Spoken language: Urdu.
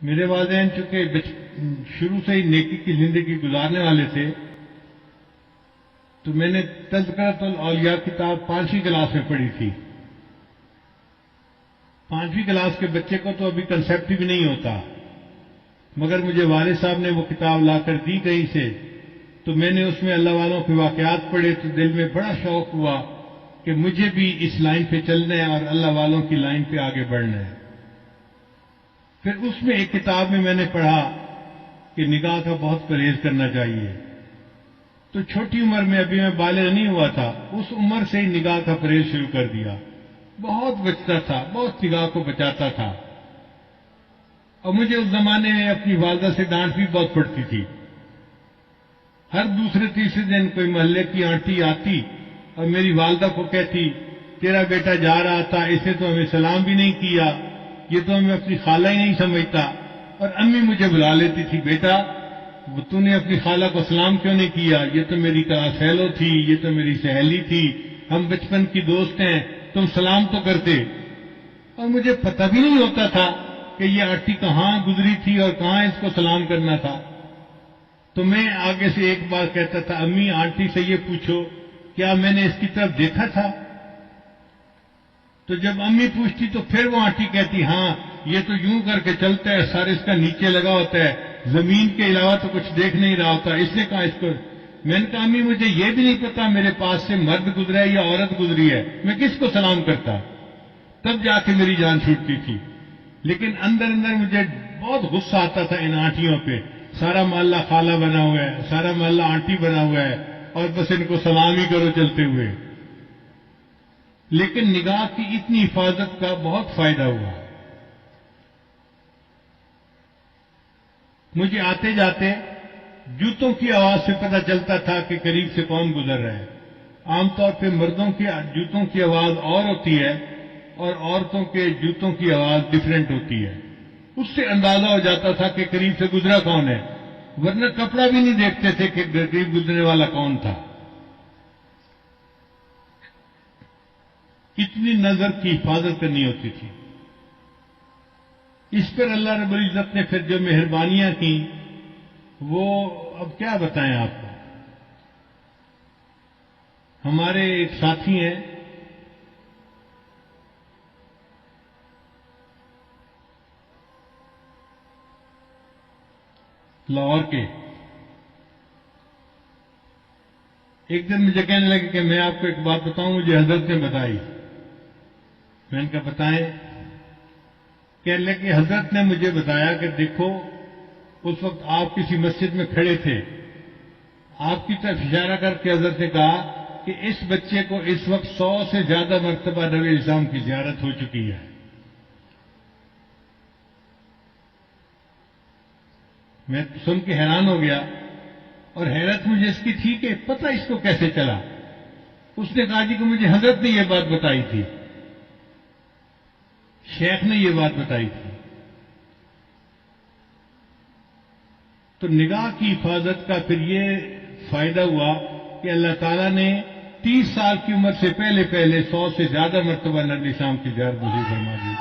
میرے والدین چونکہ شروع سے ہی نیکی کی زندگی گزارنے والے تھے، تو میں نے تذکرۃ الاولیاء کتاب 5ویں کلاس میں پڑھی تھی۔ 5ویں کلاس کے بچے کو تو ابھی کنسیپٹ بھی نہیں ہوتا، مگر مجھے والد صاحب نے وہ کتاب لا کر دی کہیں سے، تو میں نے اس میں اللہ والوں کے واقعات پڑھے تو دل میں بڑا شوق ہوا کہ مجھے بھی اس لائن پہ چلنا ہے اور اللہ والوں کی لائن پہ آگے بڑھنا ہے۔ پھر اس میں ایک کتاب میں نے پڑھا کہ نگاہ کا بہت پرہیز کرنا چاہیے۔ تو چھوٹی عمر میں، ابھی میں بالغ نہیں ہوا تھا، اس عمر سے ہی نگاہ کا پرہیز شروع کر دیا۔ بہت بچتا تھا، بہت نگاہ کو بچاتا تھا، اور مجھے اس زمانے میں اپنی والدہ سے ڈانٹ بھی بہت پڑتی تھی۔ ہر دوسرے تیسرے دن کوئی محلے کی آنٹی آتی اور میری والدہ کو کہتی، تیرا بیٹا جا رہا تھا، اسے تو ہمیں سلام بھی نہیں کیا، یہ تو ہمیں اپنی خالہ ہی نہیں سمجھتا۔ اور امی مجھے بلا لیتی تھی، بیٹا تو نے اپنی خالہ کو سلام کیوں نہیں کیا، یہ تو میری کلاس فیلو تھی، یہ تو میری سہیلی تھی، ہم بچپن کی دوست ہیں، تم سلام تو کرتے۔ اور مجھے پتہ بھی نہیں ہوتا تھا کہ یہ آنٹی کہاں گزری تھی اور کہاں اس کو سلام کرنا تھا۔ تو میں آگے سے ایک بار کہتا تھا، امی آنٹی سے یہ پوچھو کیا میں نے اس کی طرف دیکھا تھا؟ تو جب امی پوچھتی تو پھر وہ آنٹی کہتی، ہاں یہ تو یوں کر کے چلتا ہے، سر اس کا نیچے لگا ہوتا ہے، زمین کے علاوہ تو کچھ دیکھ نہیں رہا ہوتا، اس نے کہا اس کو۔ میں نے کہا امی مجھے یہ بھی نہیں پتا میرے پاس سے مرد گزرا ہے یا عورت گزری ہے، میں کس کو سلام کرتا؟ تب جا کے میری جان چھوٹتی تھی۔ لیکن اندر اندر مجھے بہت غصہ آتا تھا ان آنٹیوں پہ، سارا محلہ خالہ بنا ہوا ہے، سارا محلہ آنٹی بنا ہوا ہے، اور بس ان کو سلام ہی کرو چلتے ہوئے۔ لیکن نگاہ کی اتنی حفاظت کا بہت فائدہ ہوا۔ مجھے آتے جاتے جوتوں کی آواز سے پتہ چلتا تھا کہ قریب سے کون گزر رہا ہے۔ عام طور پہ مردوں کی جوتوں کی آواز اور ہوتی ہے اور عورتوں کے جوتوں کی آواز ڈیفرنٹ ہوتی ہے۔ اس سے اندازہ ہو جاتا تھا کہ قریب سے گزرا کون ہے، ورنہ کپڑا بھی نہیں دیکھتے تھے کہ قریب گزرنے والا کون تھا۔ اتنی نظر کی حفاظت کرنی ہوتی تھی۔ اس پر اللہ رب العزت نے پھر جو مہربانیاں کی وہ اب کیا بتائیں آپ کو۔ ہمارے ایک ساتھی ہیں، لاہور کے، ایک دن مجھے کہنے لگے کہ میں آپ کو ایک بات بتاؤں، مجھے حضرت نے بتائی۔ میں نے کہا بتائیں۔ کہنے لگے حضرت نے مجھے بتایا کہ دیکھو اس وقت آپ کسی مسجد میں کھڑے تھے، آپ کی طرف اشارہ کر کے حضرت نے کہا کہ اس بچے کو اس وقت 100 سے زیادہ مرتبہ نبی اسلام کی زیارت ہو چکی ہے۔ میں سن کے حیران ہو گیا، اور حیرت مجھے اس کی تھی کہ پتہ اس کو کیسے چلا۔ اس نے کہا جی کہ مجھے حضرت نے یہ بات بتائی تھی، شیخ نے یہ بات بتائی تھی۔ تو نگاہ کی حفاظت کا پھر یہ فائدہ ہوا کہ اللہ تعالیٰ نے 30 سال کی عمر سے پہلے 100 سے زیادہ مرتبہ نبی اسلام کی زیارت نصیب فرما دی۔